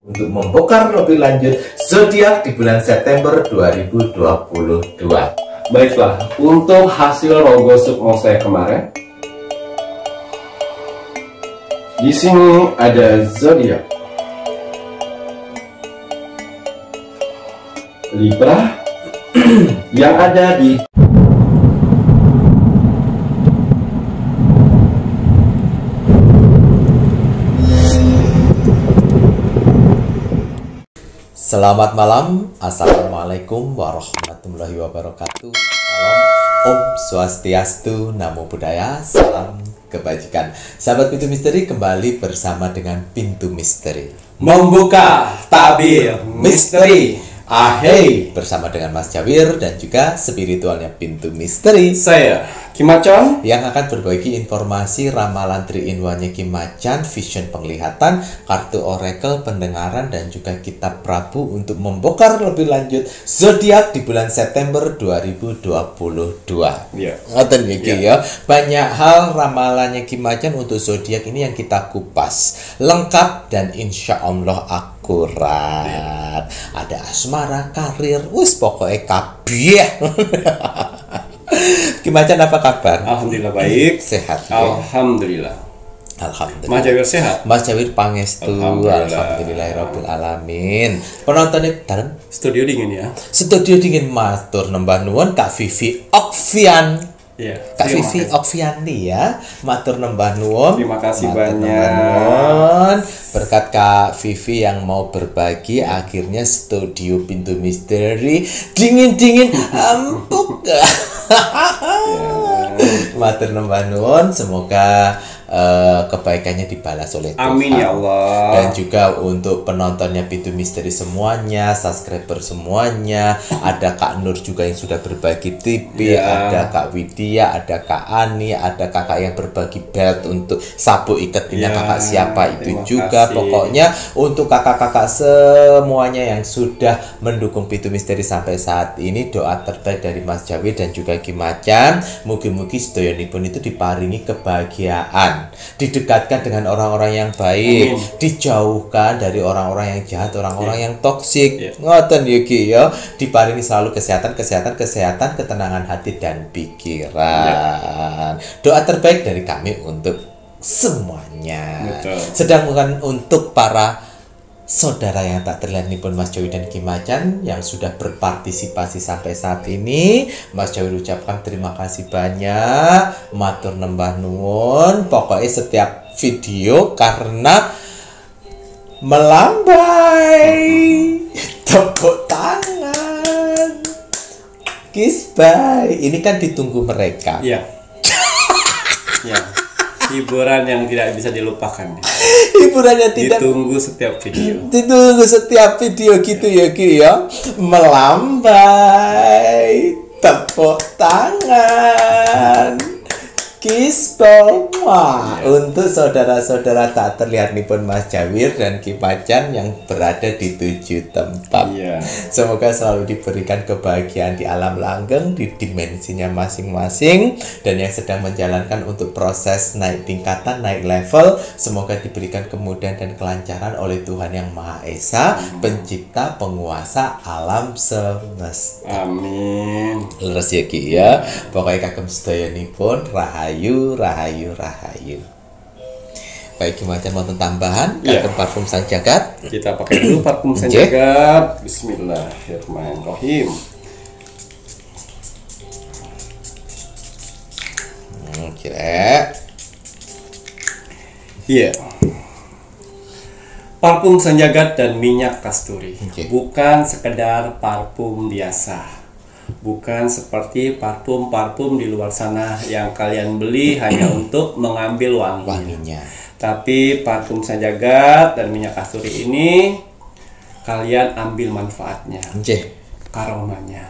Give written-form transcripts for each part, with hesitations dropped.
untuk membongkar lebih lanjut zodiak di bulan September 2022. Baiklah, untuk hasil rogo sukmo saya kemarin, di sini ada zodiak Libra yang ada di Selamat malam, assalamualaikum warahmatullahi wabarakatuh. Salam Om Swastiastu, Namo Buddhaya, salam kebajikan. Sahabat Pintu Misteri, kembali bersama dengan Pintu Misteri membuka tabir misteri. Ahey, bersama dengan Mas Jawir dan juga spiritualnya Pintu Misteri, Saya Kim Macan, yang akan berbagi informasi ramalan 3-in-1-nya Kim Macan, vision penglihatan, kartu oracle pendengaran, dan juga kitab Prabu untuk membongkar lebih lanjut zodiak di bulan September 2022. Iya. Ngoten iki ya. Banyak hal ramalannya Kim Macan untuk zodiak ini yang kita kupas lengkap dan insya Allah akurat. Ada asmara, karir, wis pokoknya kabeh. Kim Macan apa kabar? Alhamdulillah baik. Sehat ya? Alhamdulillah. Alhamdulillah. Mas Jawir sehat? Mas Jawir pangestu. Alhamdulillah. Alhamdulillahirabbil alamin. Penontonnya dalam Studio dingin ya. studio dingin matur nembah nuwun Kak Vivi Okvian. Iya. Kak terima Vivi kasih. Okviani ya. Matur nembah nuwun. Terima kasih Matur banyak. nembah nuwun. Berkat Kak Vivi yang mau berbagi, akhirnya studio Pintu Misteri dingin-dingin empuk. Matur nembah nuwun, semoga kebaikannya dibalas oleh Tuhan. Amin ya Allah. Dan juga untuk penontonnya Pintu Misteri semuanya, subscriber semuanya, ada Kak Nur juga yang sudah berbagi tip, Ya. ada Kak Widya, ada Kak Ani, ada kakak yang berbagi belt untuk sabuk ikatnya Ya, kakak siapa itu terima juga. kasih. Pokoknya untuk kakak-kakak semuanya yang sudah mendukung Pintu Misteri sampai saat ini, doa terbaik dari Mas Jawi dan juga Kim Macan, mugi-mugi sedoyonipun itu diparingi kebahagiaan, didekatkan dengan orang-orang yang baik, Amin. dijauhkan dari orang-orang yang jahat, orang-orang yang toksik. Yeah. Ngoten iki ya, diparingi selalu kesehatan, ketenangan hati dan pikiran. Doa terbaik dari kami untuk semuanya. Betul. Sedangkan untuk para saudara yang tak terlihat nipun Mas Jawi dan Kim Macan yang sudah berpartisipasi sampai saat ini, Mas Jawi ucapkan terima kasih banyak, matur nembah nuwun. Pokoknya setiap video karena melambai, tepuk tangan, kiss bye. Ini kan ditunggu mereka. Iya. Ya. Hiburan yang tidak bisa dilupakan. Hiburannya tidak Ditunggu setiap video. ditunggu setiap video gitu ya Ki ya. Melambai, tepuk tangan, kiss bye. Wah, untuk saudara-saudara tak terlihat nipun Mas Jawir dan Kim Macan yang berada di 7 tempat. Iya. Semoga selalu diberikan kebahagiaan di alam langgeng, di dimensinya masing-masing, dan yang sedang menjalankan untuk proses naik tingkatan, naik level, semoga diberikan kemudahan dan kelancaran oleh Tuhan Yang Maha Esa, pencipta, penguasa alam semesta. Amin. Leres ya Ki ya. Pokoknya kagem sedayanipun rahayu, rahayu, rahayu. Baik, Kim Macan mau tambahan Iya. kagem parfum Sang Jagat. Kita pakai dulu parfum Sang Oke. Jagat. Bismillahirrahmanirrahim. Kira Iya. Parfum Sang Jagat dan minyak kasturi. Oke. Bukan sekedar parfum biasa. Bukan seperti parfum-parfum di luar sana yang kalian beli hanya untuk mengambil wanginya. wanginya. Tapi parfum Sang Jagat dan minyak kasturi ini kalian ambil manfaatnya, Oke. aromanya.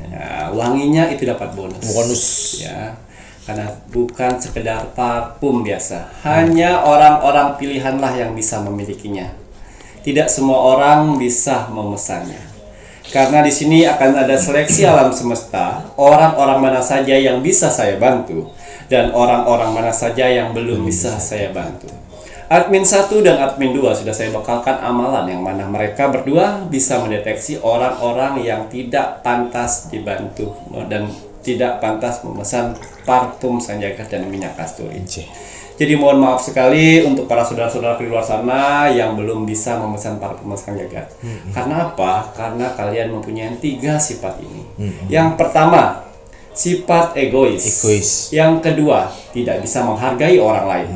Ya, wanginya itu dapat bonus. Bonus. Ya. Karena bukan sekedar parfum biasa. Hanya orang-orang pilihanlah yang bisa memilikinya. Tidak semua orang bisa memesannya. Karena di sini akan ada seleksi alam semesta, orang-orang mana saja yang bisa saya bantu dan orang-orang mana saja yang belum bisa saya bantu. Admin 1 dan admin 2 sudah saya bekalkan amalan yang mana mereka berdua bisa mendeteksi orang-orang yang tidak pantas dibantu dan tidak pantas memesan parfum Sanjaya dan minyak kasturi. Jadi mohon maaf sekali untuk para saudara-saudara di luar sana yang belum bisa memesan parfum Sanjaya. Karena apa? Karena kalian mempunyai 3 sifat ini. Yang pertama, sifat egois. Yang kedua, tidak bisa menghargai orang lain.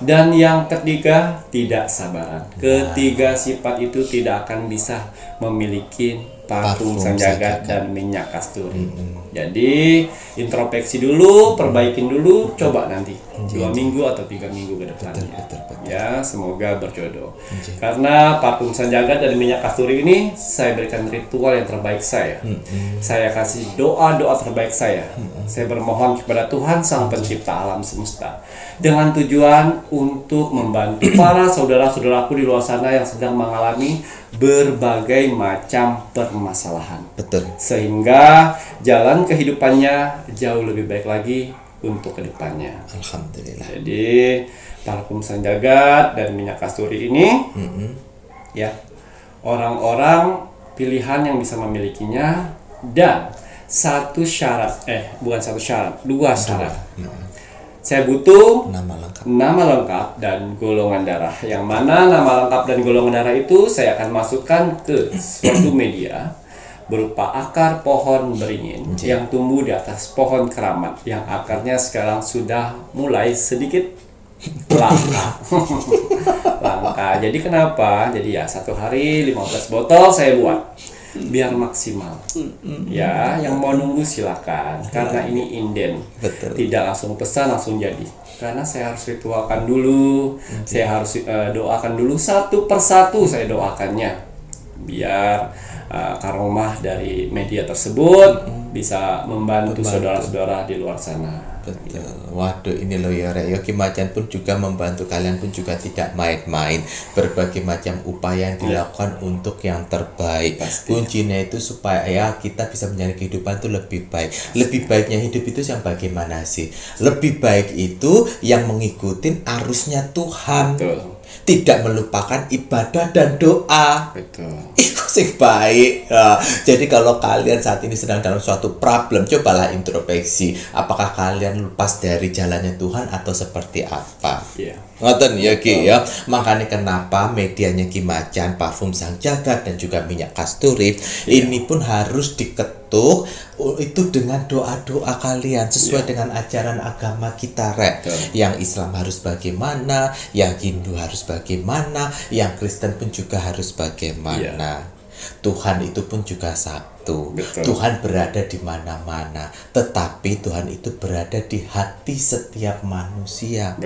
Dan yang ketiga, tidak sabaran. Ketiga sifat itu tidak akan bisa memiliki parfum Sanjaya dan minyak kasturi. Jadi introspeksi dulu, perbaikin dulu, coba nanti 2 minggu atau 3 minggu ke depannya. Ya, semoga berjodoh. Karena parfum Sanjaya dan minyak kasturi ini saya berikan ritual yang terbaik saya. Saya kasih doa-doa terbaik saya. Saya bermohon kepada Tuhan Sang Pencipta alam semesta dengan tujuan untuk membantu para saudara-saudaraku di luar sana yang sedang mengalami berbagai macam permasalahan. Sehingga jalan kehidupannya jauh lebih baik lagi untuk kedepannya. Alhamdulillah. Jadi parfum Sanjaya dan minyak kasturi ini ya, orang-orang pilihan yang bisa memilikinya, dan dua syarat. Saya butuh nama lengkap dan golongan darah. Yang mana nama lengkap dan golongan darah itu saya akan masukkan ke suatu media berupa akar pohon beringin yang tumbuh di atas pohon keramat, yang akarnya sekarang sudah mulai sedikit langka. Jadi kenapa? Jadi ya 1 hari 15 botol saya buat biar maksimal. Ya, yang mau nunggu silakan, karena ini inden. Tidak langsung pesan langsung jadi, karena saya harus ritualkan dulu. Saya harus doakan dulu satu persatu, saya doakannya biar karomah dari media tersebut bisa membantu saudara-saudara di luar sana. Waduh, ini loh ya Rek, Ki Macan pun juga membantu kalian pun juga tidak main-main. Berbagai macam upaya yang dilakukan untuk yang terbaik. Kuncinya itu supaya ya kita bisa menjalani kehidupan itu lebih baik. Lebih baiknya hidup itu yang bagaimana sih? Lebih baik itu yang mengikuti arusnya Tuhan. Tidak melupakan ibadah dan doa. Itu sih baik. Jadi kalau kalian saat ini sedang dalam suatu problem, cobalah introspeksi. Apakah kalian lepas dari jalannya Tuhan atau seperti apa? Ngoten ya Ki ya. Makanya kenapa medianya Ki Macan, parfum Sanjaya dan juga minyak kasturi ini pun harus diketuk itu dengan doa-doa kalian sesuai dengan ajaran agama kita Rek. Yang Islam harus bagaimana, yang Hindu harus bagaimana, yang Kristen pun juga harus bagaimana. Tuhan itu pun juga satu. Tuhan berada di mana-mana, tetapi Tuhan itu berada di hati setiap manusia.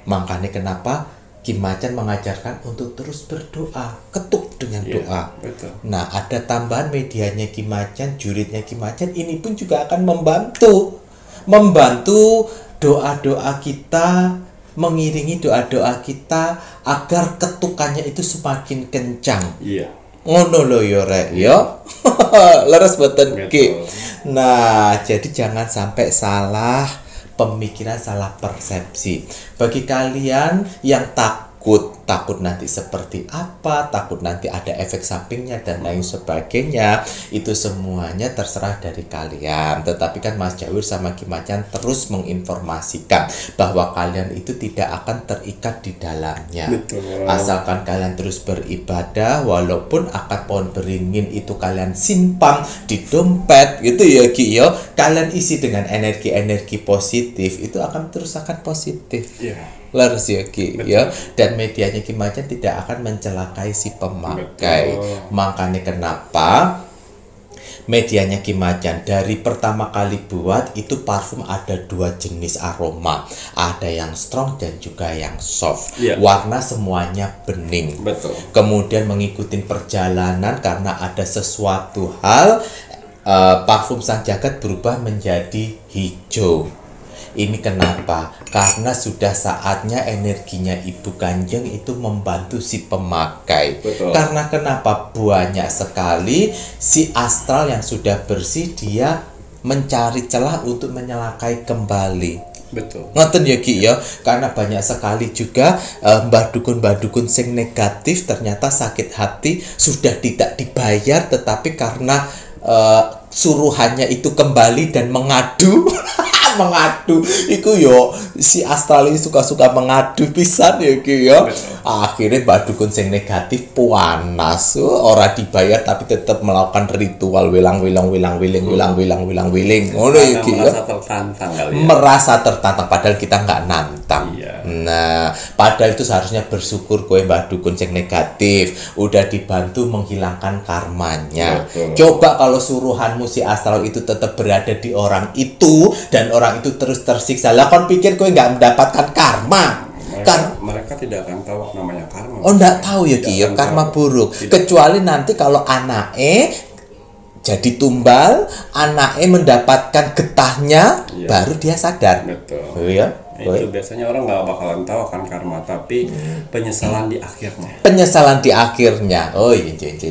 Makanya kenapa Ki Macan mengajarkan untuk terus berdoa, ketuk dengan doa. Nah, ada tambahan medianya Ki Macan, juritnya Ki Macan ini pun juga akan membantu doa-doa kita, mengiringi doa-doa kita agar ketukannya itu semakin kencang. Ngono lo yo Rek yo. Leres boten Ki. Nah, jadi jangan sampai salah pemikiran, salah persepsi. Bagi kalian yang takut nanti seperti apa, takut nanti ada efek sampingnya dan lain sebagainya, itu semuanya terserah dari kalian. Tetapi kan Mas Jawir sama Ki Macan terus menginformasikan bahwa kalian itu tidak akan terikat di dalamnya. Asalkan kalian terus beribadah, walaupun akar pohon beringin itu kalian simpan di dompet gitu ya Ki yo, kalian isi dengan energi-energi positif, itu akan positif. Leres ya Ki ya. Dan medianya Ki Macan tidak akan mencelakai si pemakai. Makanya kenapa medianya Ki Macan dari pertama kali buat itu parfum ada 2 jenis aroma, ada yang strong dan juga yang soft. Warna semuanya bening. Kemudian mengikuti perjalanan karena ada sesuatu hal, parfum Sanjaya berubah menjadi hijau. Ini kenapa? Karena sudah saatnya energinya Ibu Kanjeng itu membantu si pemakai. Karena kenapa? Banyak sekali si astral yang sudah bersih, dia mencari celah untuk menyalakai kembali. Betul. Ngoten ya Ki ya, karena banyak sekali juga mbah dukun sing negatif ternyata sakit hati sudah tidak dibayar, tetapi karena suruhannya itu kembali dan mengadu mengadu iku yo si astral ini suka-suka mengadu pisan ya Ki ya. Akhirnya mbah dukun sing negatif puanas, ora dibayar tapi tetap melakukan ritual wilang-wiling ngono ya Ki ya. Merasa tertantang kali ya. Merasa tertantang padahal kita nggak nantang. Iya. Nah, padahal itu seharusnya bersyukur kowe mbah dukun sing negatif udah dibantu menghilangkan karmanya. Betul. Coba kalau suruhanmu si astral itu tetap berada di orang itu dan orang itu terus tersiksa. Lah kon pikir kowe nggak mendapatkan karma? Mereka tidak akan tahu namanya karma. Oh, nggak tahu ya Ki, Tidak akan karma tahu. buruk. Tidak. Kecuali nanti kalau anaknya jadi tumbal, anaknya mendapatkan getahnya, Iya. baru dia sadar. Betul. Oh iya. Itu biasanya orang nggak bakalan tahu akan karma, tapi penyesalan di akhirnya. Penyesalan di akhirnya. Oh iya, gitu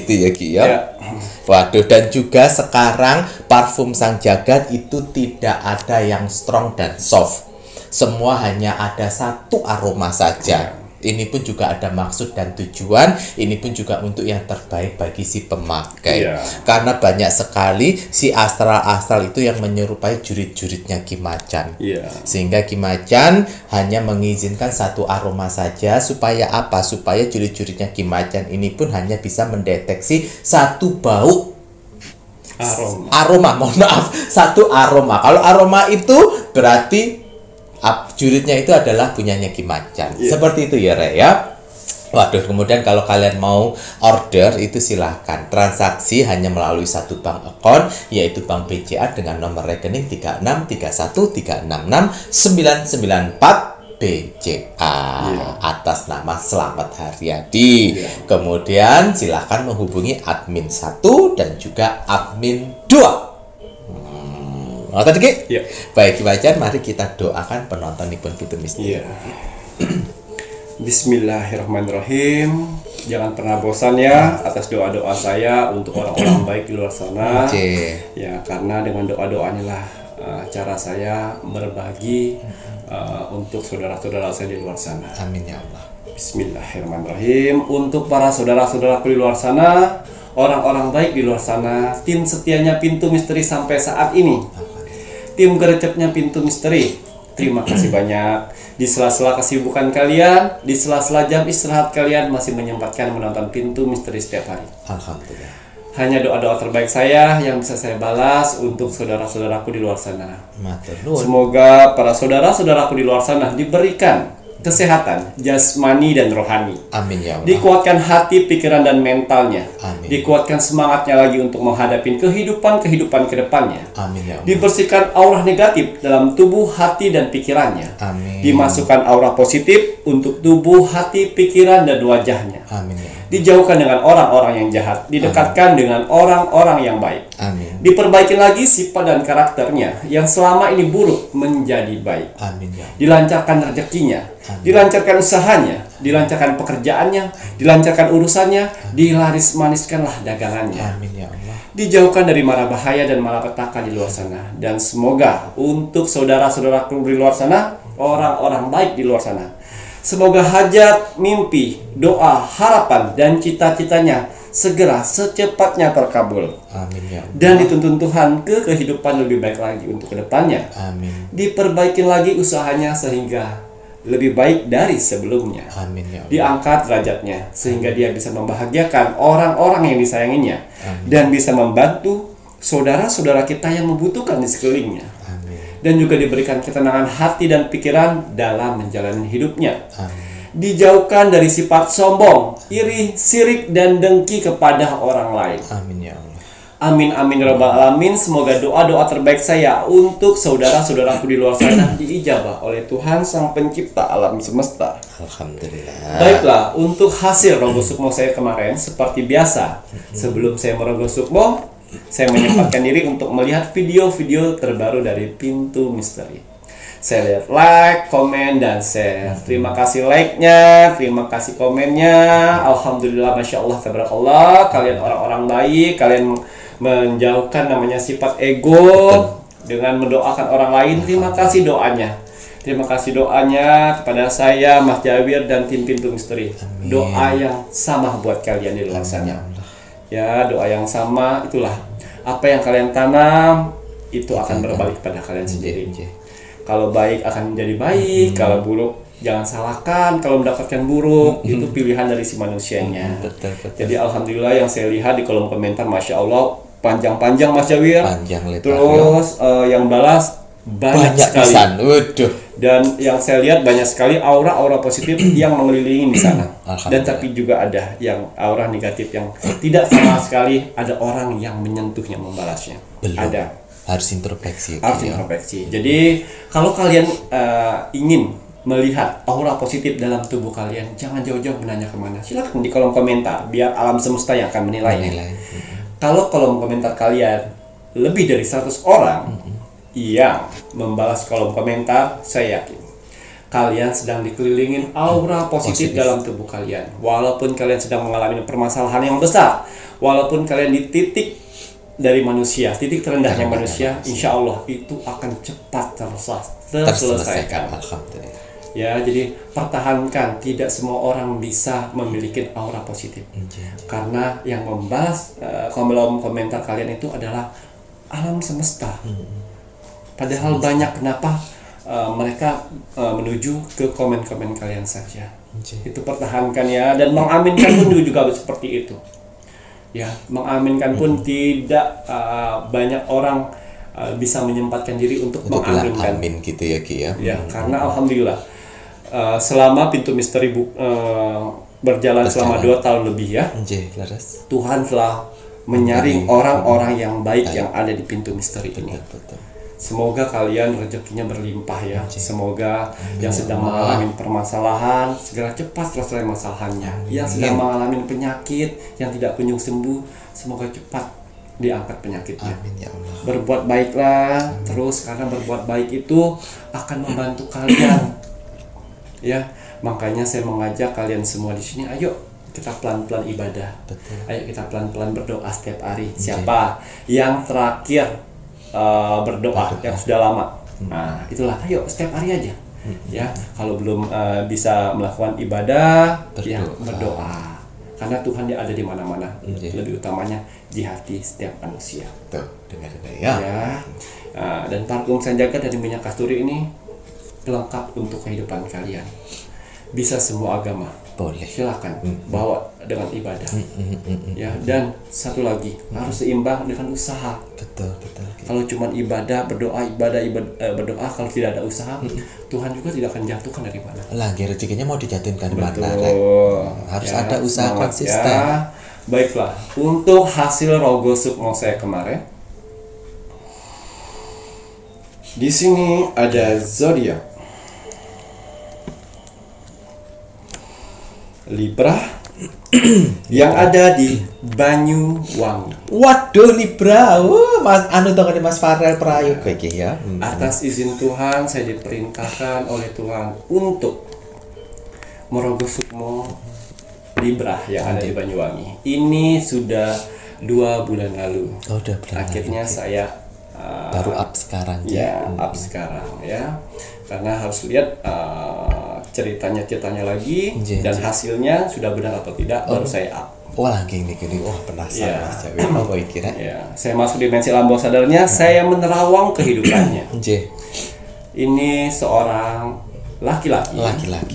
ya Ki ya. Ya. Waduh, dan juga sekarang parfum Sang Jagat itu tidak ada yang strong dan soft. Semua hanya ada satu aroma saja. Ini pun juga ada maksud dan tujuan. Ini pun juga untuk yang terbaik bagi si pemakai. Iya. Karena banyak sekali si astral-astral itu yang menyerupai jurit-juritnya Ki Macan. Iya. Sehingga Ki Macan hanya mengizinkan satu aroma saja. Supaya apa? Supaya jurit-juritnya Ki Macan ini pun hanya bisa mendeteksi satu bau aroma, mohon maaf, satu aroma. Kalau aroma itu berarti juritnya itu adalah punyanya Ki Macan. Yeah. Seperti itu ya Re ya. Waduh, kemudian kalau kalian mau order itu silahkan. Transaksi hanya melalui satu bank account, yaitu Bank BCA dengan nomor rekening 36313669994 BCA atas nama Slamet Haryadi. Kemudian silahkan menghubungi admin 1 dan juga admin 2. Ngoten Ki? Iya. Baik Ki Macan, mari kita doakan penontonipun Pintu Misteri. Iya. Bismillahirrahmanirrahim. Jangan pernah bosan ya atas doa-doa saya untuk orang-orang baik di luar sana. Ya, karena dengan doa-doa inilah cara saya berbagi untuk saudara-saudara saya di luar sana. Amin ya Allah. Bismillahirrahmanirrahim. Untuk para saudara-saudaraku di luar sana, orang-orang baik di luar sana, tim setianya Pintu Misteri sampai saat ini, tim gerecepnya Pintu Misteri, terima kasih banyak. Di sela-sela kesibukan kalian, di sela-sela jam istirahat kalian masih menyempatkan menonton Pintu Misteri setiap hari. Alhamdulillah. Hanya doa-doa terbaik saya yang bisa saya balas untuk saudara-saudaraku di luar sana. Matur nuwun. Semoga para saudara-saudaraku di luar sana diberikan kesehatan jasmani dan rohani. Amin ya Allah. Dikuatkan hati, pikiran, dan mentalnya. Amin. Dikuatkan semangatnya lagi untuk menghadapi kehidupan ke depannya. Amin ya Allah. Dibersihkan aura negatif dalam tubuh, hati, dan pikirannya. Amin. Dimasukkan aura positif untuk tubuh, hati, pikiran, dan wajahnya. Amin ya Allah. Dijauhkan dengan orang-orang yang jahat, didekatkan dengan orang-orang yang baik. Amin. Diperbaiki lagi sifat dan karakternya yang selama ini buruk menjadi baik. Amin ya Allah. Dilancarkan rezekinya, dilancarkan usahanya, dilancarkan pekerjaannya, dilancarkan urusannya, dilaris-maniskanlah dagangannya. Amin ya Allah. Dijauhkan dari mara bahaya dan malapetaka di luar sana. Dan semoga untuk saudara-saudaraku di luar sana, orang-orang baik di luar sana, semoga hajat, mimpi, doa, harapan, dan cita-citanya segera secepatnya terkabul. Amin ya Allah. Dan dituntun Tuhan ke kehidupan lebih baik lagi untuk kedepannya. Amin. Diperbaikin lagi usahanya sehingga lebih baik dari sebelumnya. Amin ya Allah. Diangkat derajatnya sehingga dia bisa membahagiakan orang-orang yang disayanginya. Dan bisa membantu saudara-saudara kita yang membutuhkan di sekelilingnya. Amin. Dan juga diberikan ketenangan hati dan pikiran dalam menjalani hidupnya. Amin. Dijauhkan dari sifat sombong, iri, sirik, dan dengki kepada orang lain. Amin ya Allah. Amin amin ya rabbal alamin. Semoga doa-doa terbaik saya untuk saudara-saudaraku di luar sana diijabah oleh Tuhan Sang Pencipta alam semesta. Alhamdulillah. Baiklah, untuk hasil Rogo Sukmo saya kemarin seperti biasa, sebelum saya merogoh sukmo, saya menyempatkan diri untuk melihat video-video terbaru dari Pintu Misteri. Saya lihat like, komen, dan share. Terima kasih like-nya, terima kasih komennya. Alhamdulillah, Masya Allah, tabarakallah. Kalian orang-orang baik, kalian menjauhkan namanya sifat ego. dengan mendoakan orang lain. Terima kasih doanya. Terima kasih doanya kepada saya, Mas Jawir, dan tim Pintu Misteri. Amin. Doa yang sama buat kalian di luar sana. Ya, doa yang sama, itulah. Apa yang kalian tanam, itu akan berbalik pada kalian sendiri. Kalau baik akan menjadi baik, kalau buruk jangan salahkan. Kalau mendapatkan buruk, itu pilihan dari si manusianya. Betul. Jadi alhamdulillah yang saya lihat di kolom komentar, Masya Allah, panjang-panjang Mas Jawir. Panjang lebar. Terus yang balas banyak sekali. Pisan. Waduh. Dan yang saya lihat banyak sekali aura-aura positif yang mengelilingi di sana. Dan tapi juga ada yang aura negatif yang tidak sama sekali ada orang yang menyentuhnya, membalasnya. Belum. Ada. Harus introspeksi. Harus introspeksi. Jadi kalau kalian ingin melihat aura positif dalam tubuh kalian, jangan jauh-jauh menanya kemana. Silakan di kolom komentar, biar alam semesta yang akan menilai. Kalau kolom komentar kalian lebih dari 100 orang yang membalas kolom komentar, saya yakin kalian sedang dikelilingin aura positif dalam tubuh kalian. Walaupun kalian sedang mengalami permasalahan yang besar, walaupun kalian di titik dari manusia, titik terendahnya manusia, insya Allah itu akan cepat terselesaikan. Alhamdulillah. Ya, jadi pertahankan. Tidak semua orang bisa memiliki aura positif. Karena yang membalas kolom komentar kalian itu adalah alam semesta. Padahal banyak kenapa mereka menuju ke komen-komen kalian saja. Itu pertahankan ya, dan mengaminkan pun juga seperti itu. Ya, mengaminkan pun tidak banyak orang bisa menyempatkan diri untuk mengaminkan. Amin gitu ya Ki ya. Ya, karena alhamdulillah selama Pintu Misteri berjalan selama 2 tahun lebih ya, Tuhan telah menyaring orang-orang yang baik yang ada di Pintu Misteri ini. Semoga kalian rezekinya berlimpah ya. Semoga yang sedang mengalami permasalahan segera cepat selesai masalahnya. Yang sedang mengalami penyakit yang tidak kunjung sembuh, semoga cepat diangkat penyakitnya. Amin ya Allah. Berbuat baiklah terus, karena berbuat baik itu akan membantu kalian. Ya, makanya saya mengajak kalian semua di sini, ayo kita pelan-pelan ibadah. Ayo kita pelan-pelan berdoa setiap hari. Siapa yang terakhir berdoa yang sudah lama? Nah, itulah, ayo setiap hari aja. Ya, kalau belum bisa melakukan ibadah, ya berdoa. Karena Tuhan dia ada di mana-mana. Lebih utamanya di hati setiap manusia. Tuh, dengar-dengar ya. Dan parfum Sanjaka dari minyak kasturi ini pelengkap untuk kehidupan kalian. Bisa semua agama. Boleh. Silakan bawa dengan ibadah. Ya, dan satu lagi, harus seimbang dengan usaha. Betul. Kalau cuma ibadah, berdoa, berdoa, kalau tidak ada usaha, Tuhan juga tidak akan jatuhkan dari mana. Lagi rezekinya mau dijatuhin dari mana? Harus ya, ada usaha konsisten. Ya. Baiklah, untuk hasil Rogo Sukmo saya kemarin, di sini ada zodiak Libra yang ada di Banyuwangi. Waduh, Libra. Mas Mas Farel Prayoga iki ya. Atas izin Tuhan, saya diperintahkan oleh Tuhan untuk merogoh sukmo Libra yang ada di Banyuwangi. Ini sudah 2 bulan lalu. Akhirnya saya baru up sekarang ya. Up sekarang ya. Karena harus lihat ceritanya lagi dan hasilnya sudah benar atau tidak, baru saya up. Lagi ini penasaran Mas Jawir. Apa kira? Ya, saya masuk dimensi alam bawah sadarnya, saya menerawang kehidupannya. Ini seorang laki-laki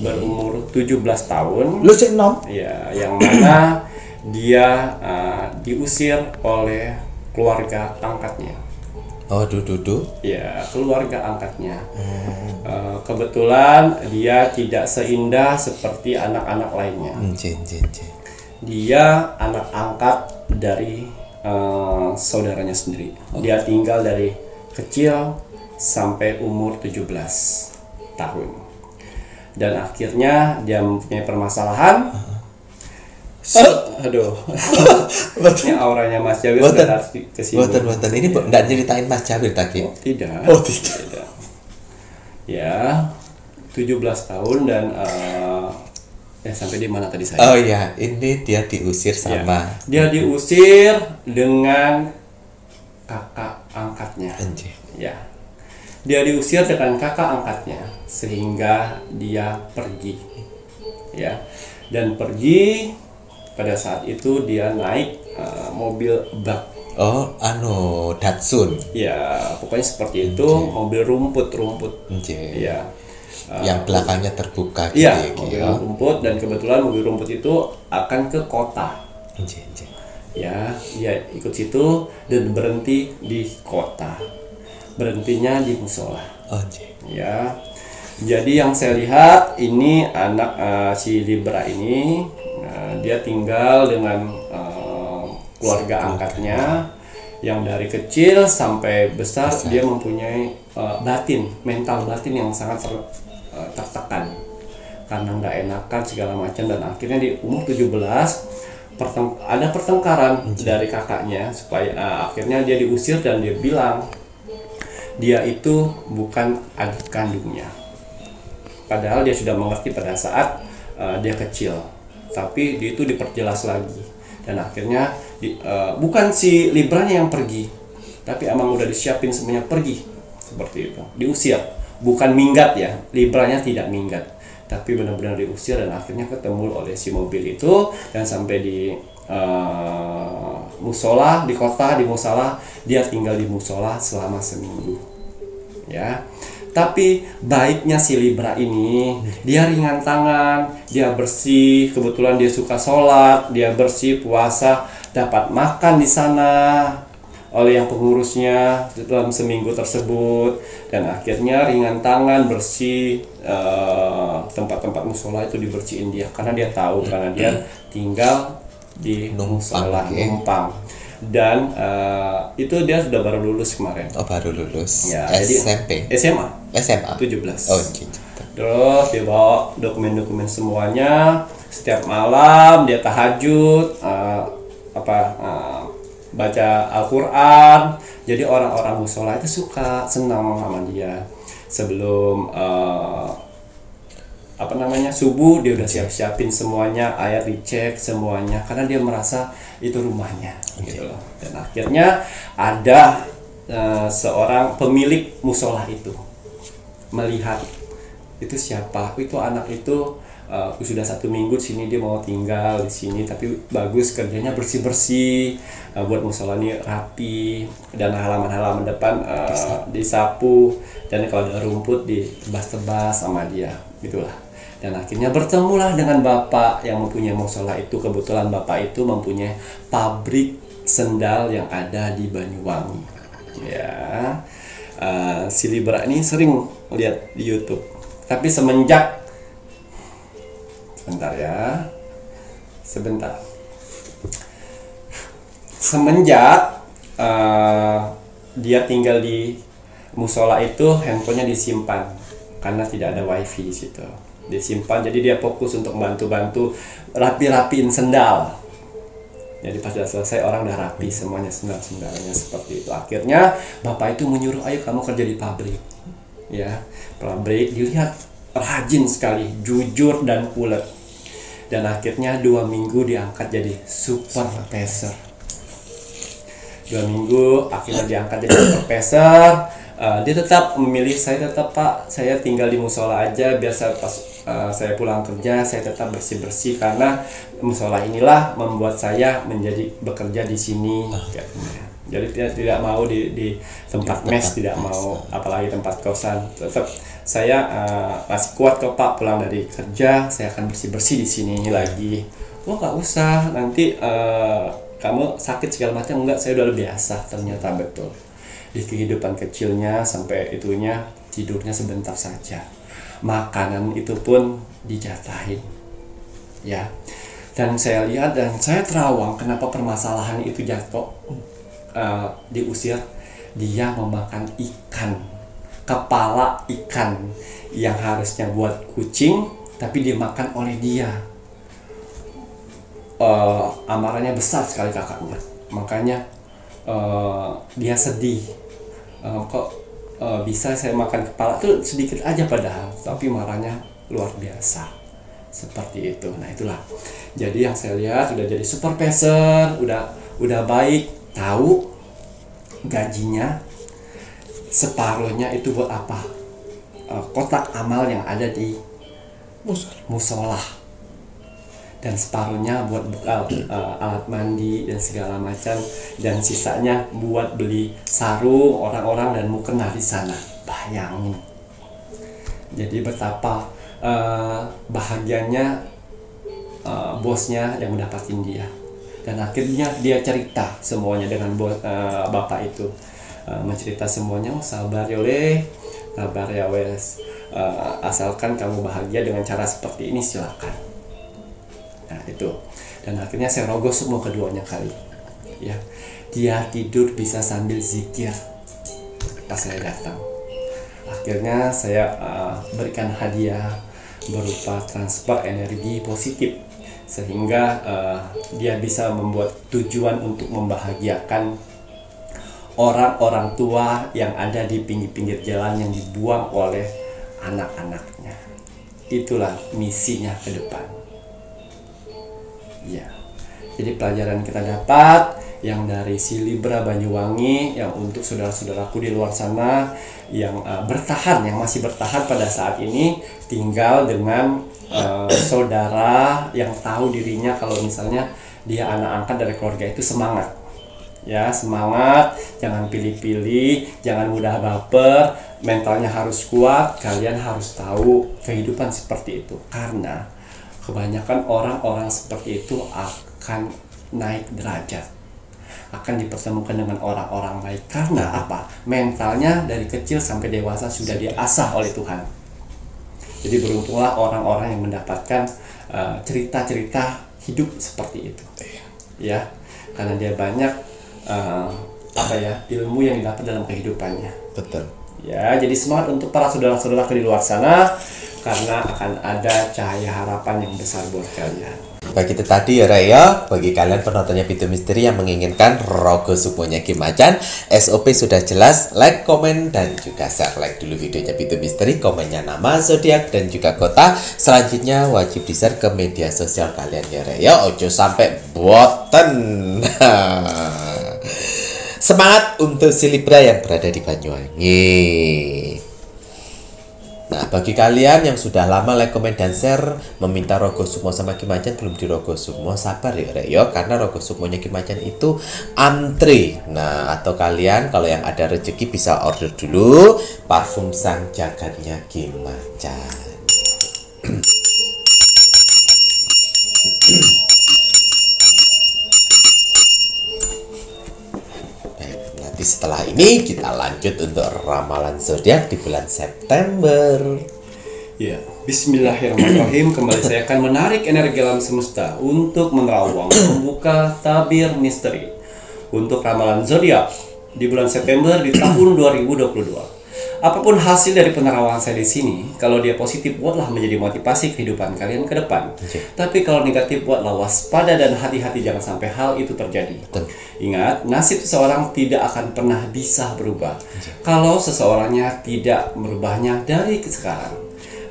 berumur 17 tahun. Lu sih nom? Ya, yang mana dia diusir oleh keluarga angkatnya. Ya, keluarga angkatnya. Kebetulan dia tidak seindah seperti anak-anak lainnya. Dia anak angkat dari saudaranya sendiri. Dia tinggal dari kecil sampai umur 17 tahun. Dan akhirnya dia mempunyai permasalahan. Aduh. Ini auranya Mas Jawir sudah kesinggung. Boten. Ini enggak ceritain Mas Jawir tadi. Tidak. Tidak. Ya, 17 tahun dan sampai di mana tadi saya? Ini dia diusir sama. Dia diusir dengan kakak angkatnya. Ya, dia diusir dengan kakak angkatnya sehingga dia pergi. Ya, dan pergi pada saat itu dia naik mobil bak. Oh, Datsun. Ya, pokoknya seperti itu, mobil rumput. Nggih. Ya. Yang belakangnya terbuka gitu Iya, ya, Ki, mobil ya. rumput, dan kebetulan mobil rumput itu akan ke kota. Nggih. Ya, dia ikut situ dan berhenti di kota. Berhentinya di musola. Oh, nggih. Ya. Jadi yang saya lihat ini anak si Libra ini dia tinggal dengan keluarga angkatnya yang dari kecil sampai besar. Dia mempunyai mental batin yang sangat tertekan karena nggak enakan segala macam, dan akhirnya di umur 17 ada pertengkaran dari kakaknya supaya akhirnya dia diusir dan dia bilang dia itu bukan adik kandungnya. Padahal dia sudah mengerti pada saat dia kecil, tapi dia itu diperjelas lagi, dan akhirnya bukan si Libranya yang pergi, tapi emang udah disiapin semuanya pergi seperti itu, diusir, bukan minggat ya, Libranya tidak minggat, tapi benar-benar diusir, dan akhirnya ketemu oleh si mobil itu dan sampai di musola di kota, di musola dia tinggal di musola selama seminggu. Ya. Tapi baiknya si Libra ini, dia ringan tangan, dia bersih, kebetulan dia suka sholat, dia bersih, puasa, dapat makan di sana oleh yang pengurusnya dalam seminggu tersebut, dan akhirnya ringan tangan, bersih, tempat-tempat musola itu dibersihin dia, karena dia tahu, karena dia tinggal di musola numpang. Dan itu dia sudah baru lulus kemarin. Oh, baru lulus. Ya, SMP. SMA 17. Oh, gitu. Terus dia bawa dokumen-dokumen semuanya. Setiap malam dia tahajud, baca Al-Quran. Jadi orang-orang musola itu senang sama dia. Sebelum subuh dia udah siapin semuanya, ayat dicek semuanya, karena dia merasa itu rumahnya, gitu loh. Dan akhirnya ada seorang pemilik musola itu melihat itu siapa, itu anak itu sudah 1 minggu di sini, dia mau tinggal di sini, tapi bagus kerjanya, bersih buat musola ini rapi, dan halaman-halaman depan disapu, dan kalau ada rumput ditebas-tebas sama dia, gitulah. Dan akhirnya bertemulah dengan bapak yang mempunyai musola itu. Kebetulan bapak itu mempunyai pabrik sendal yang ada di Banyuwangi. Ya, si Libra ini sering lihat di YouTube. Tapi semenjak dia tinggal di musola itu, handphonenya disimpan karena tidak ada wifi di situ. Disimpan, jadi dia fokus untuk bantu rapi-rapiin sendal. Jadi pas sudah selesai, orang udah rapi semuanya, sendal-sendalnya seperti itu. Akhirnya bapak itu menyuruh, ayo kamu kerja di pabrik. Ya, pabrik dilihat rajin sekali, jujur dan ulet. Dan akhirnya 2 minggu diangkat jadi supervisor. 2 minggu akhirnya diangkat jadi supervisor. Dia tetap memilih, saya tinggal di musola aja, biar saya pulang kerja saya tetap bersih-bersih, karena musola inilah membuat saya menjadi bekerja di sini. Jadi tidak mau di tempat mes, tidak mau apalagi tempat kosan. Tetap saya masih kuat kok Pak, pulang dari kerja saya akan bersih-bersih di sini lagi. Oh, nggak usah, nanti kamu sakit segala macam. Enggak, saya udah biasa. Ternyata betul. Di kehidupan kecilnya sampai itunya, tidurnya sebentar saja, makanan itu pun dijatahin, ya. Dan saya lihat dan saya terawang, kenapa permasalahan itu jatuh, diusir. Dia memakan ikan, kepala ikan yang harusnya buat kucing, tapi dimakan oleh dia. Amarahnya besar sekali kakaknya, makanya dia sedih. Kok bisa saya makan kepala tuh sedikit aja, padahal tapi marahnya luar biasa seperti itu. Nah itulah, jadi yang saya lihat udah jadi supervisor, udah baik, tahu gajinya separuhnya itu buat apa? Kotak amal yang ada di musola, dan separuhnya buat bekal alat mandi dan segala macam, dan sisanya buat beli sarung orang-orang dan mukena di sana. Bayangin. Jadi betapa bahagianya bosnya yang mendapatin dia, dan akhirnya dia cerita semuanya dengan bapak itu, mencerita semuanya. Oh, sabar ya sabar ya wes, asalkan kamu bahagia dengan cara seperti ini silakan. Nah itu, dan akhirnya saya rogoh semua keduanya kali ya. Dia tidur bisa sambil zikir pas saya datang. Akhirnya saya berikan hadiah berupa transfer energi positif, sehingga dia bisa membuat tujuan untuk membahagiakan orang-orang tua yang ada di pinggir-pinggir jalan yang dibuang oleh anak-anaknya. Itulah misinya ke depan. Ya. Jadi pelajaran kita dapat yang dari si Libra Banyuwangi, yang untuk saudara-saudaraku di luar sana yang bertahan, yang masih bertahan pada saat ini, tinggal dengan saudara yang tahu dirinya kalau misalnya dia anak angkat dari keluarga itu semangat. Ya, semangat, jangan pilih-pilih, jangan mudah baper, mentalnya harus kuat. Kalian harus tahu kehidupan seperti itu, karena kebanyakan orang-orang seperti itu akan naik derajat, akan dipertemukan dengan orang-orang baik. Karena apa? Mentalnya dari kecil sampai dewasa sudah diasah oleh Tuhan. Jadi beruntunglah orang-orang yang mendapatkan cerita-cerita hidup seperti itu, ya, karena dia banyak ilmu yang didapat dalam kehidupannya. Betul. Ya, jadi semangat untuk para saudara-saudara di luar sana, karena akan ada cahaya harapan yang besar buat kalian. Bagi itu tadi ya Raya, bagi kalian penontonnya Pintu Misteri yang menginginkan Rogo Sukmonya Kim Macan, SOP sudah jelas, like, komen, dan juga share. Like dulu videonya Pintu Misteri, komennya nama, zodiak, dan juga kota. Selanjutnya wajib di-share ke media sosial kalian ya Raya, ojo sampai boten. Semangat untuk si Libra yang berada di Banyuwangi. Nah, bagi kalian yang sudah lama like, komen, dan share meminta Rogo Sukmo sama Kim Macan belum di Rogo Sukmo, sabar ya Reo, karena Rogo Sukmonya Kim Macan itu antri. Nah, atau kalian kalau yang ada rezeki bisa order dulu parfum sang jagatnya Kim Macan. Setelah ini kita lanjut untuk ramalan zodiak di bulan September. Ya, bismillahirrahmanirrahim. Kembali saya akan menarik energi alam semesta untuk menerawang, membuka tabir misteri untuk ramalan zodiak di bulan September di tahun 2022. Apapun hasil dari penerawangan saya di sini, kalau dia positif buatlah menjadi motivasi kehidupan kalian ke depan. Tapi kalau negatif buatlah waspada dan hati-hati, jangan sampai hal itu terjadi. Ingat, nasib seseorang tidak akan pernah bisa berubah kalau seseorangnya tidak merubahnya dari sekarang.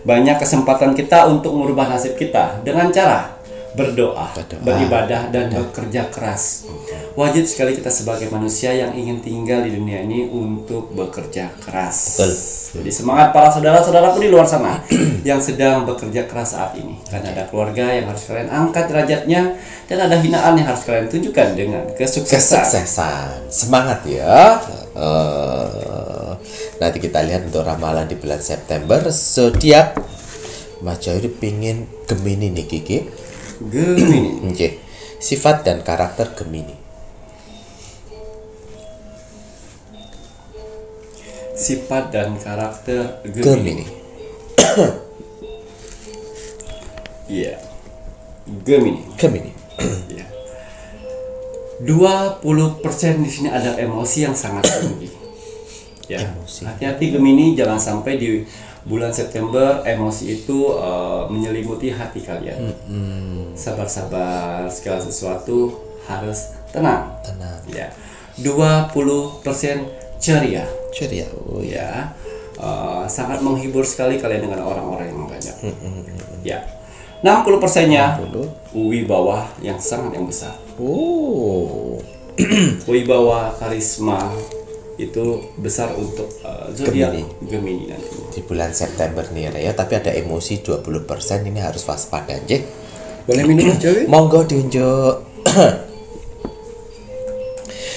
Banyak kesempatan kita untuk merubah nasib kita dengan cara berdoa, beribadah, dan bekerja keras. Wajib sekali kita sebagai manusia yang ingin tinggal di dunia ini untuk bekerja keras. Jadi semangat para saudara-saudaraku di luar sana yang sedang bekerja keras saat ini. Karena ada keluarga yang harus kalian angkat derajatnya, dan ada hinaan yang harus kalian tunjukkan dengan kesuksesan. Semangat ya. Nanti kita lihat untuk ramalan di bulan September zodiak. Mas Jahir pingin Gemini nih Kiki. Gemini. Okay. Sifat dan karakter Gemini. Sifat dan karakter Gemini. Iya. Gemini. Iya. 20% di sini ada emosi yang sangat tinggi. Ya. Hati-hati Gemini, jangan sampai di bulan September emosi itu menyelimuti hati kalian. Sabar-sabar, segala sesuatu harus tenang. Ya. 20% ceria. Oh ya. Sangat menghibur sekali kalian dengan orang-orang yang banyak. Ya. 60%-nya wibawa yang sangat besar. Wibawa, karisma, itu besar untuk zodiak Gemini. Gemini nanti. Di bulan September nih ya, tapi ada emosi 20%, ini harus waspada nggih. Boleh minum Mas Jawi? Monggo diunjuk.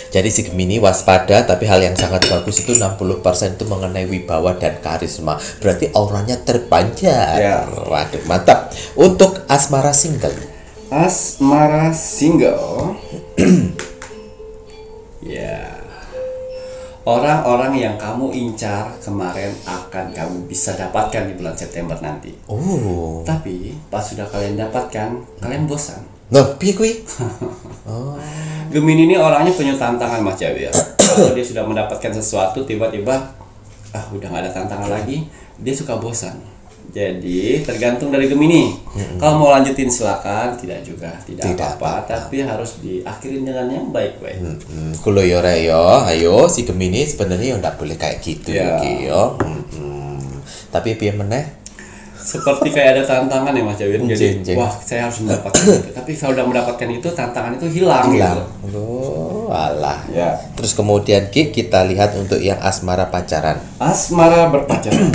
Jadi si Gemini waspada, tapi hal yang sangat bagus itu 60% itu mengenai wibawa dan karisma. Berarti auranya terpancar. Ya. Waduh, mantap. Untuk asmara single. Asmara single. Ya. Orang-orang yang kamu incar kemarin akan kamu bisa dapatkan di bulan September nanti. Oh. Tapi pas sudah kalian dapatkan, kalian bosan. Loh, piye kuwi? Gemini ini orangnya punya tantangan Mas Jawi ya. Kalau dia sudah mendapatkan sesuatu tiba-tiba udah nggak ada tantangan lagi, dia suka bosan. Jadi tergantung dari Gemini. Kalau mau lanjutin silakan, tidak juga, tidak apa-apa, tapi harus diakhirin dengan yang baik-baik. Kulo yo re yo, ayo si Gemini sebenarnya yo ndak boleh kayak gitu Ya. iki yo. Tapi piye meneh? Seperti kayak ada tantangan ya Mas Jawi. Jadi Jeng. wah saya harus mendapatkan itu. Tapi kalau udah mendapatkan itu, tantangan itu hilang. Hilang. Gitu. Oh, alah. Ya. Terus kemudian Ki, kita lihat untuk yang asmara pacaran. Asmara berpacaran.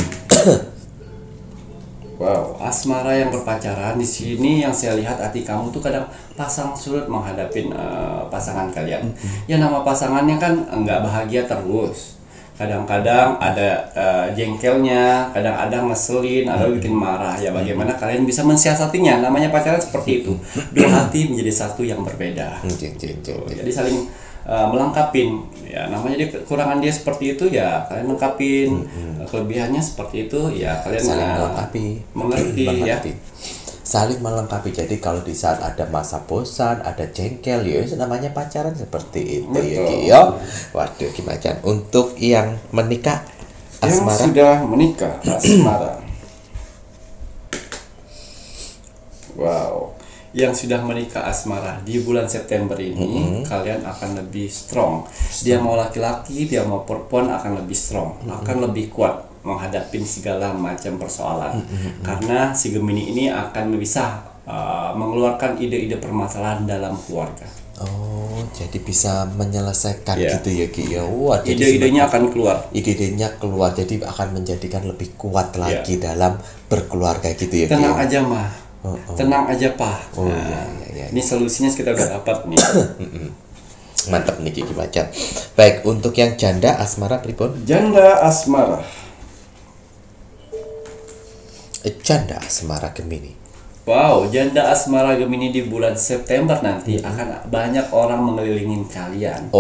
Wow, asmara yang berpacaran di sini yang saya lihat hati kamu tuh kadang pasang surut menghadapin pasangan kalian. Ya nama pasangannya kan nggak bahagia terus. Kadang-kadang ada jengkelnya, kadang-kadang ngeselin, ada bikin marah. Ya bagaimana kalian bisa mensiasatinya? Namanya pacaran seperti itu. Dua hati menjadi satu yang berbeda. Jadi saling melengkapin. Ya namanya dia kekurangan dia seperti itu ya kalian lengkapin. Kelebihannya seperti itu ya kalian Saling melengkapi. mengerti ya. Saling melengkapi. Jadi kalau di saat ada masa bosan, ada jengkel, ya itu namanya pacaran seperti itu. Ya, Ki, yo. Waduh, gimana? Untuk yang menikah asmara. Yang sudah menikah asmara. Wow. Yang sudah menikah asmara di bulan September ini kalian akan lebih strong. Dia mau laki-laki, dia mau perempuan akan lebih strong, akan lebih kuat menghadapi segala macam persoalan. Karena si Gemini ini akan bisa mengeluarkan ide-ide permasalahan dalam keluarga. Oh, jadi bisa menyelesaikan Ya. gitu ya Ki ya. Wah, jadi Ide-idenya akan keluar. ide-idenya keluar, jadi akan menjadikan lebih kuat lagi dalam berkeluarga gitu ya Ki. Tenang ya? aja mah. Tenang aja Pak. Oh, iya. Ini solusinya kita udah dapat nih. Mantap nih Kiki Macan. Baik, untuk yang janda asmara pripun? Janda asmara. Janda asmara Gemini. Wow, janda asmara Gemini di bulan September nanti akan banyak orang mengelilingi kalian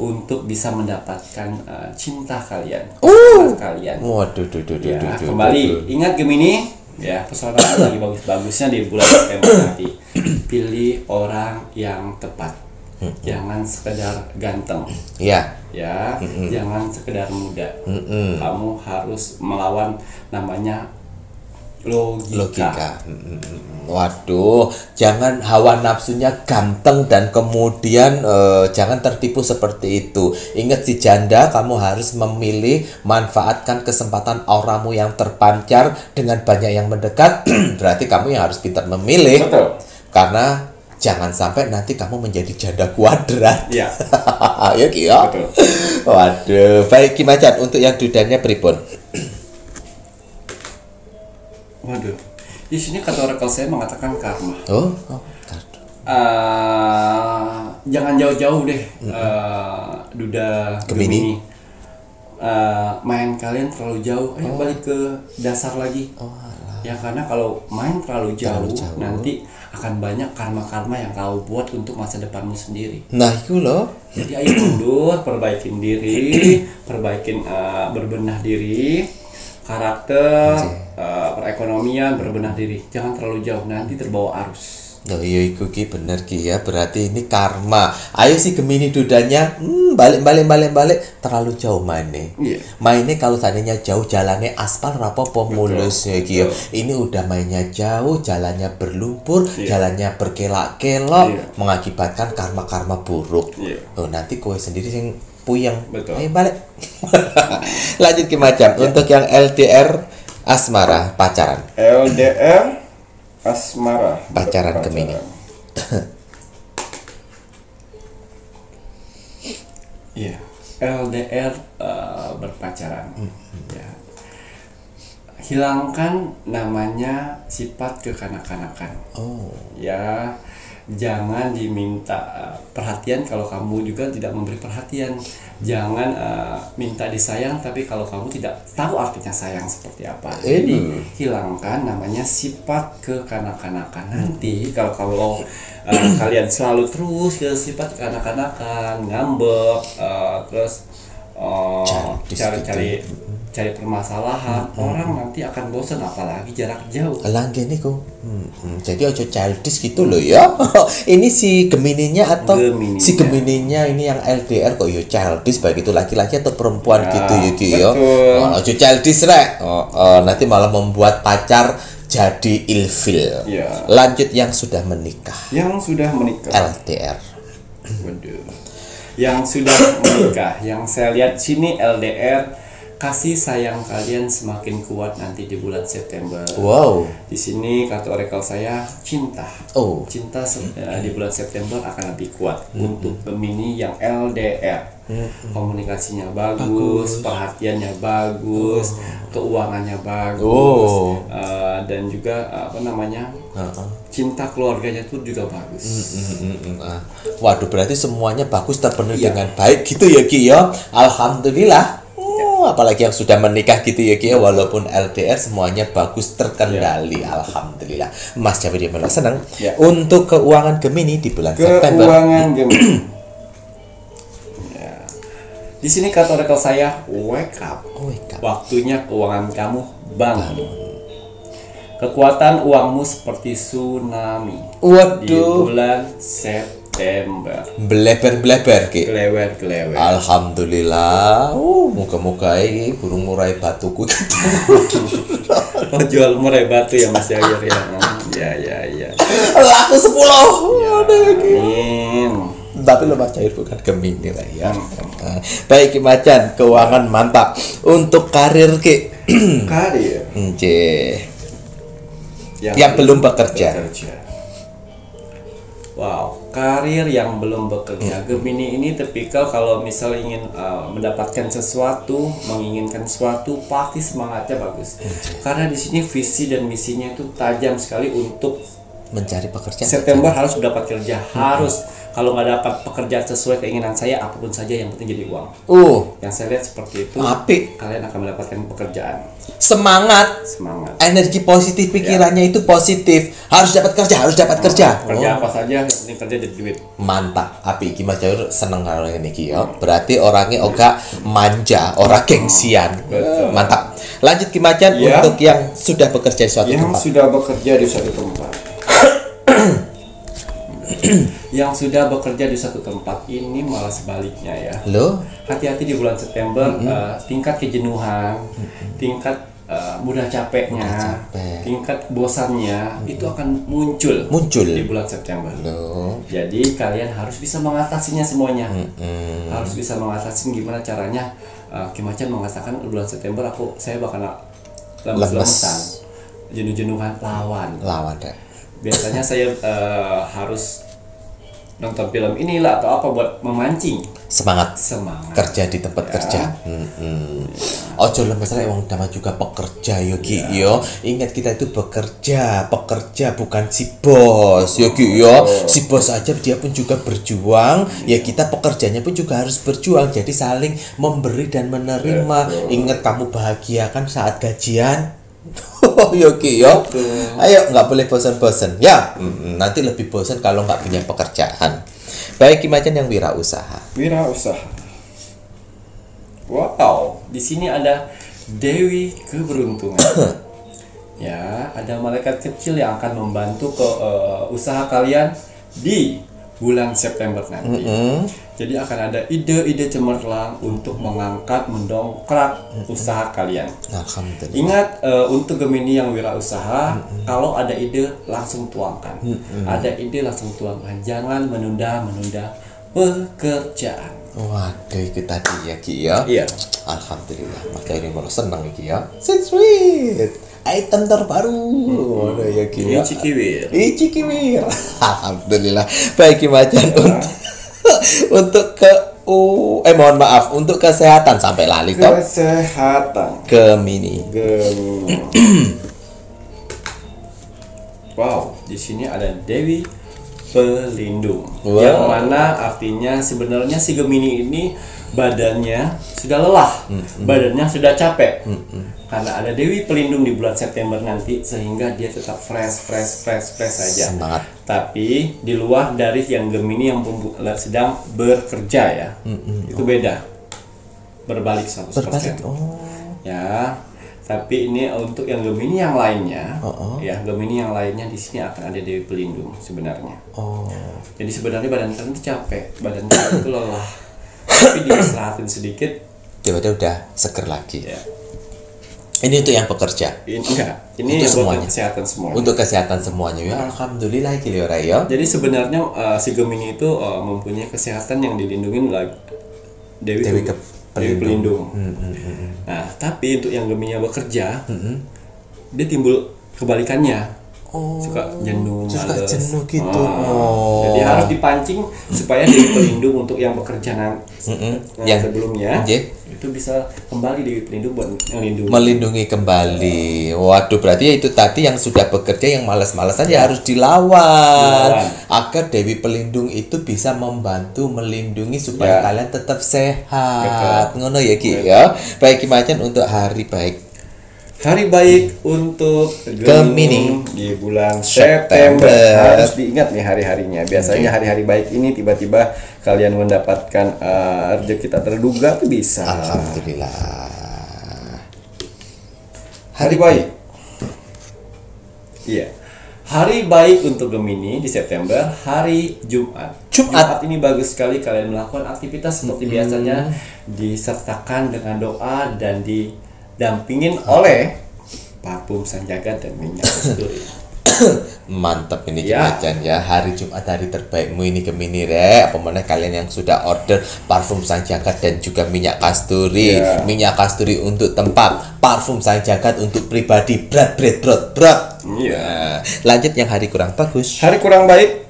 untuk bisa mendapatkan cinta kalian, pesona kalian. Waduh, Ya, kembali ingat Gemini, ya pesona lagi bagus-bagusnya di bulan September nanti. Pilih orang yang tepat, jangan sekedar ganteng. Ya. Ya, jangan sekedar muda. Kamu harus melawan namanya logika. Waduh, jangan hawa nafsunya ganteng dan kemudian jangan tertipu seperti itu. Ingat si janda, kamu harus memilih, manfaatkan kesempatan auramu yang terpancar dengan banyak yang mendekat. Berarti kamu yang harus pintar memilih. Betul. Karena jangan sampai nanti kamu menjadi janda kuadrat. Ya. Ya Ki ya. Betul. Waduh, baik Ki Macan, untuk yang dudanya pripun? Waduh, di sini kata orakel saya mengatakan karma. Oh. Jangan jauh-jauh deh, duda Gemini. Main kalian terlalu jauh, balik ke dasar lagi. Ya karena kalau main terlalu jauh, nanti akan banyak karma-karma yang kau buat untuk masa depanmu sendiri. Nah, itu loh. Jadi ayo mundur, perbaikin diri, berbenah diri, karakter, perekonomian, berbenah diri. Jangan terlalu jauh, nanti terbawa arus. Oh iya iku Ki, bener Ki ya, berarti ini karma. Ayo si Gemini dudanya balik terlalu jauh mainnya. Mainnya kalau seandainya jauh jalannya aspal rapopo mulus ya Ki ya. Ini udah mainnya jauh, jalannya berlumpur, jalannya berkelak-kelok, mengakibatkan karma-karma buruk. Oh, nanti kowe sendiri yang puyeng. Ayo balik. Lanjut Ki Macam. Untuk yang LDR asmara pacaran. LDR asmara pacaran Gemini. Iya. LDR berpacaran. Ya. Hilangkan namanya sifat kekanak-kanakan. Ya, jangan diminta perhatian kalau kamu juga tidak memberi perhatian. Jangan minta disayang tapi kalau kamu tidak tahu artinya sayang seperti apa. Jadi hilangkan namanya sifat kekanak-kanakan. Nanti kalau kalian selalu terus ke sifat kekanak-kanakan, ngambek, terus cari permasalahan, orang nanti akan bosan, apalagi jarak jauh. Langge nih kok. Jadi ojo childish gitu loh ya. Ini si Gemininya atau si Gemininya ini yang LDR kok yo childish, baik itu laki-laki atau perempuan gitu ya Ki ya. Ojo childish rek. Nanti malah membuat pacar jadi ilfil. Lanjut yang sudah menikah. Yang sudah menikah. LDR. Waduh. Yang sudah menikah, yang saya lihat sini LDR, kasih sayang kalian semakin kuat nanti di bulan September. Wow. Di sini kartu oracle saya cinta. Cinta di bulan September akan lebih kuat untuk Gemini yang LDR. Komunikasinya bagus, perhatiannya bagus, keuangannya bagus, dan juga cinta keluarganya tuh juga bagus. Waduh, berarti semuanya bagus terpenuhi dengan baik gitu ya Ki ya. Alhamdulillah. Apalagi yang sudah menikah gitu ya Ki ya, walaupun LDR semuanya bagus terkendali. Alhamdulillah. Mas Jawi dia malah senang. Untuk keuangan Gemini di bulan September. Keuangan Gemini. Di sini kata oracle saya wake up. Waktunya keuangan kamu bangun. Kekuatan uangmu seperti tsunami. Di bulan September. Bleber Ki. Gelewer. Alhamdulillah. Moga-moga ini burung murai batuku. Jual murai batu ya Mas Jawir ya. Ya. Laku 10. Amin. Tapi lo Mas Jair bukan Gemini lah ya. Baik Ki Macan, keuangan mantap. Untuk karir Ki. Karir. Yang belum bekerja. Wow, karir yang belum bekerja. Gemini ini tipikal kalau misal ingin mendapatkan sesuatu, menginginkan sesuatu, pasti semangatnya bagus. Karena di sini visi dan misinya itu tajam sekali untuk mencari pekerjaan. September harus mendapat kerja, harus. Kalau nggak dapat pekerjaan sesuai keinginan saya, apapun saja yang penting jadi uang. Yang saya lihat seperti itu. Kalian akan mendapatkan pekerjaan. Semangat. Energi positif, pikirannya itu positif. Harus dapat kerja. Kerja apa saja, yang penting kerja jadi duit. Mantap. Api Ki Mas Jair seneng kalau ini Ki ya. Berarti orangnya oga manja, orang gengsian. Mantap. Lanjut Ki Macan untuk yang sudah bekerja di suatu tempat. Yang sudah bekerja di suatu tempat. Yang sudah bekerja di satu tempat ini malah sebaliknya ya. Hati-hati di bulan September. Tingkat kejenuhan, tingkat mudah capeknya, tingkat bosannya itu akan muncul di bulan September. Jadi kalian harus bisa mengatasinya semuanya. Harus bisa mengatasi. Gimana caranya? Ki Macan mengatakan bulan September saya bakal lemes-lemesan, jenuh-jenuhan, lawan. Biasanya saya harus nonton film inilah atau apa buat memancing semangat kerja di tempat kerja. Ojo lemes rek, wong nama juga pekerja yo Ki yo. Ingat kita itu pekerja bukan si bos yo Ki yo. Si bos aja dia pun juga berjuang, ya kita pekerjanya pun juga harus berjuang. Jadi saling memberi dan menerima. Ingat kamu bahagiakan saat gajian. Yoki yo, ayo nggak boleh bosan-bosan ya. Nanti lebih bosan kalau nggak punya pekerjaan. Baik Ki Macan yang wirausaha. Wow, di sini ada Dewi Keberuntungan. Ya, ada malaikat kecil yang akan membantu ke usaha kalian di bulan September nanti. Jadi akan ada ide-ide cemerlang untuk mengangkat, mendongkrak usaha kalian. Alhamdulillah. Ingat untuk Gemini yang wirausaha, kalau ada ide langsung tuangkan. Ada ide langsung tuangkan. Jangan menunda-menunda pekerjaan. Waduh, itu tadi ya Ki ya. Iya. Alhamdulillah. Maka ini malah senang Ki ya. Sweet. Item terbaru. Ya Ki ya. Ichikiwir. Alhamdulillah. Baik Ki Macan untuk ke Mohon maaf, untuk kesehatan sampai lali toh. Kesehatan. Gemini. Wow, di sini ada Dewi Pelindung. Wow. Yang mana artinya sebenarnya si Gemini ini badannya sudah lelah, badannya sudah capek. Karena ada Dewi Pelindung di bulan September nanti, sehingga dia tetap fresh saja. Semangat. Tapi di luar dari yang Gemini yang sedang bekerja ya, itu beda, berbalik 100%. Berbalik. Ya, tapi ini untuk yang Gemini yang lainnya, ya Gemini yang lainnya di sini akan ada Dewi Pelindung sebenarnya. Jadi sebenarnya badan kalian itu capek, badan kalian itu lelah, tapi diistirahatin sedikit, tiba-tiba udah seger lagi. ya. Ini untuk yang bekerja. Ini enggak, ini Untuk untuk semuanya. kesehatan semua. Untuk kesehatan semuanya. Ya, alhamdulillah iki lho ya. Jadi sebenarnya si Gemini itu mempunyai kesehatan yang dilindungi oleh Dewi Pelindung. Nah, tapi untuk yang Gemini yang bekerja, dia timbul kebalikannya. Suka jenuh, males. Jenuh gitu. Jadi harus dipancing supaya Dewi Pelindung untuk yang bekerja yang sebelumnya itu bisa kembali Dewi Pelindung buat melindungi kembali. Waduh, berarti ya itu tadi yang sudah bekerja yang malas-malasan ya harus dilawan agar Dewi Pelindung itu bisa membantu melindungi supaya kalian tetap sehat. Ngono ya Ki ya. Baik Ki Macan, untuk hari baik. Hari baik untuk Gemini di bulan September. Harus diingat nih hari-harinya. Biasanya hari-hari baik ini tiba-tiba kalian mendapatkan rezeki tak terduga tuh bisa. Alhamdulillah. Hari baik. Iya. Hari baik untuk Gemini di September, hari Jumat. Jumat ini bagus sekali kalian melakukan aktivitas seperti biasanya, disertakan dengan doa dan didampingin oleh parfum Sanjaga dan minyak kasturi. Mantap ini Ki Macan ya. Hari Jumat hari terbaikmu ini Gemini rek. Apa mana kalian yang sudah order parfum Sanjaga dan juga minyak kasturi. Minyak kasturi untuk tempat, parfum Sanjaga untuk pribadi. Berat. Lanjut yang hari kurang bagus. Hari kurang baik.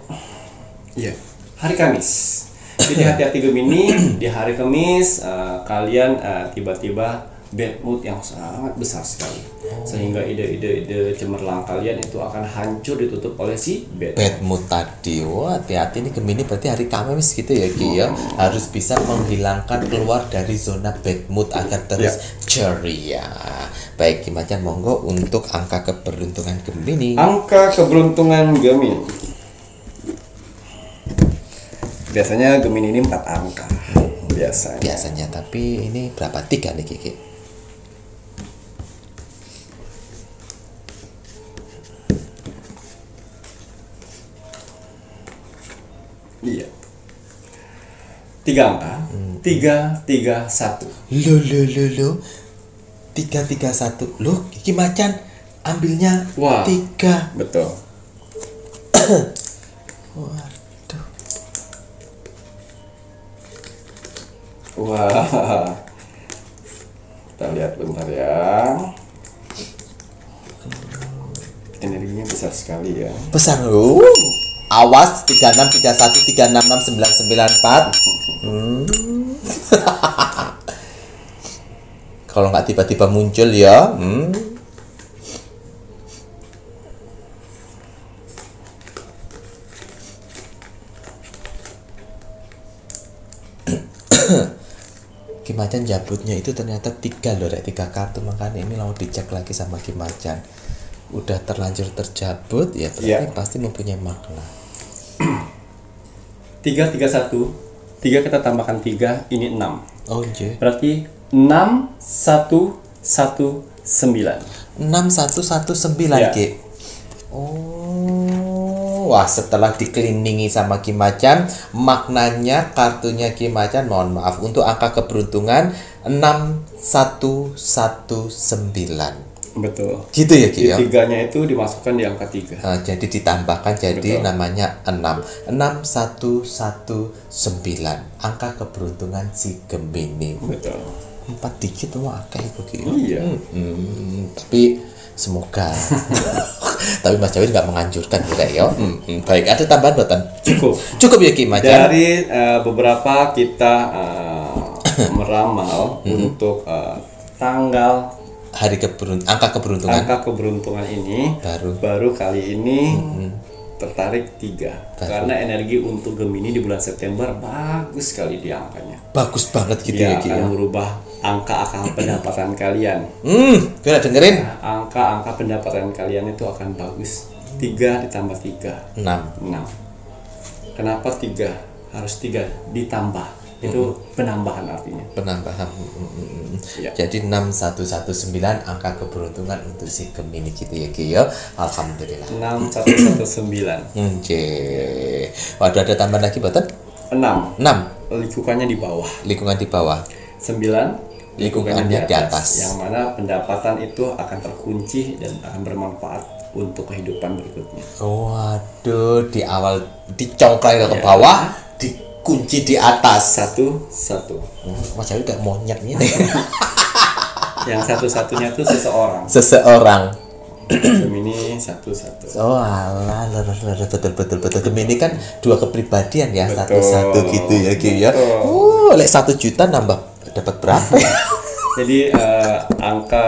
Iya. Hari Kamis. Jadi hati-hati Gemini, di hari Kamis kalian tiba-tiba bad mood yang sangat besar sekali, sehingga ide-ide cemerlang kalian itu akan hancur ditutup oleh si bad mood tadi. Wah, hati-hati nih Gemini, berarti hari Kamis gitu ya Ki ya. Harus bisa menghilangkan keluar dari zona bad mood agar terus ceria. Baik Ki Macan, monggo untuk angka keberuntungan Gemini. Angka keberuntungan Gemini. Biasanya Gemini ini 4 angka. Biasanya, tapi ini berapa? 3 nih Kiki. Iya. 3 angka. 331. Lo. 331. Loh, Kiki Macan ambilnya 3. Betul. Waduh. Wah. Kita lihat bentar ya. Energinya besar sekali ya. Besar loh. Awas 3631 366 994. Kalau nggak tiba-tiba muncul ya. Ki Macan jabutnya itu ternyata 3 loh, 3 kartu, makanya ini mau dicek lagi sama Ki Macan. Udah terlanjur terjabut ya, berarti pasti mempunyai makna. 331, 3 kita tambahkan 3, ini 6. Oh iya. Berarti 6119. 6119 Ki. Oh, wah, setelah dikelilingi sama Ki Macan, maknanya kartunya Ki Macan, mohon maaf, untuk angka keberuntungan 6119. Betul. Gitu ya Ki ya. 3-nya itu dimasukkan di angka 3. Jadi ditambahkan jadi namanya 6. 6119. Angka keberuntungan si Gemini. Betul. 4 digit mau akeh begitu. Iya. Tapi semoga. Tapi Mas Jawir nggak menganjurkan juga ya. Baik, ada tambahan buatan? Cukup ya Ki Macan. Dari beberapa kita meramal untuk tanggal angka keberuntungan ini baru kali ini tertarik 3 karena energi untuk Gemini di bulan September bagus sekali di angkanya. Bagus banget gitu ya Ki. Akan merubah angka pendapatan kalian. Kita dengerin. Angka pendapatan kalian itu akan bagus. 3 ditambah 3 6. Kenapa 3? Harus 3 ditambah. Itu penambahan artinya. Penambahan. Ya. Jadi 6119 angka keberuntungan untuk si Gemini gitu ya Ki ya. Alhamdulillah. 6119. Waduh, ada tambahan lagi buatan? 6. 6. Lingkungannya di bawah. 9. Lingkungannya di atas. Yang mana pendapatan itu akan terkunci dan akan bermanfaat untuk kehidupan berikutnya. Waduh, di awal dicongklai ke bawah, dikunci di atas. Satu. Mas Jawir kayak monyet ini. Yang satu-satunya itu seseorang. Gemini satu. Oh alah, betul. Gemini kan 2 kepribadian ya, Betul. satu gitu ya Ki ya. Lek 1 juta nambah dapat berapa? Jadi angka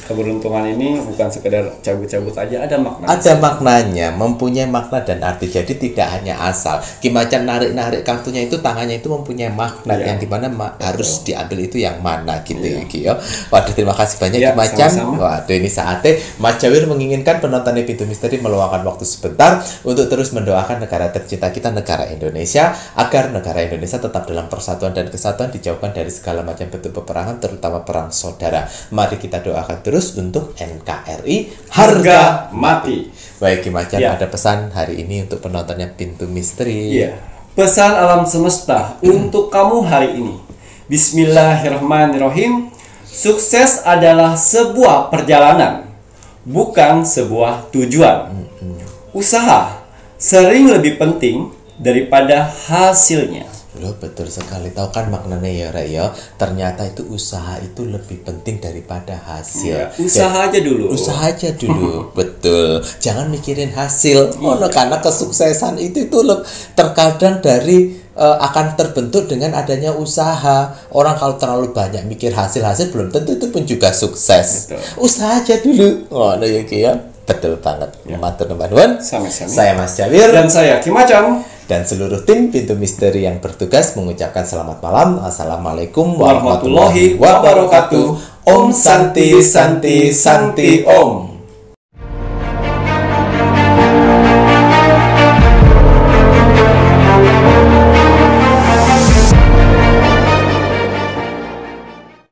keberuntungan ini bukan sekedar cabut-cabut aja, ada makna. Ada maknanya, mempunyai makna dan arti. Jadi tidak hanya asal. Ki Macan narik kartunya itu, tangannya itu mempunyai makna yang dimana harus diambil itu yang mana gitu ya Ki ya. Waduh, terima kasih banyak Ki Macan. Waduh, ini saatnya Mas Jawir menginginkan penonton Pintu Misteri meluangkan waktu sebentar untuk terus mendoakan negara tercinta kita, negara Indonesia, agar negara Indonesia tetap dalam persatuan dan kesatuan, dijauhkan dari segala macam bentuk peperangan, terutama perang saudara. Mari kita doakan terus untuk NKRI harga mati. Baik Ki Macan, ada pesan hari ini untuk penontonnya Pintu Misteri. Iya. Pesan alam semesta untuk kamu hari ini. Bismillahirrahmanirrahim. Sukses adalah sebuah perjalanan, bukan sebuah tujuan. Usaha sering lebih penting daripada hasilnya. Loh, betul sekali. Tahu kan maknanya ya Rek ya. Ternyata itu usaha itu lebih penting daripada hasil. Ya, usaha aja dulu. Betul. Jangan mikirin hasil. Karena kesuksesan itu terkadang dari akan terbentuk dengan adanya usaha. Orang kalau terlalu banyak mikir hasil belum tentu itu pun juga sukses. Betul. Usaha aja dulu. Ya Ki ya. Betul banget. Matur nuwun. Sama-sama. Saya Mas Jawir dan saya Ki Macan. Dan seluruh tim Pintu Misteri yang bertugas mengucapkan selamat malam. Assalamualaikum warahmatullahi wabarakatuh. Om Santi Santi Santi Om.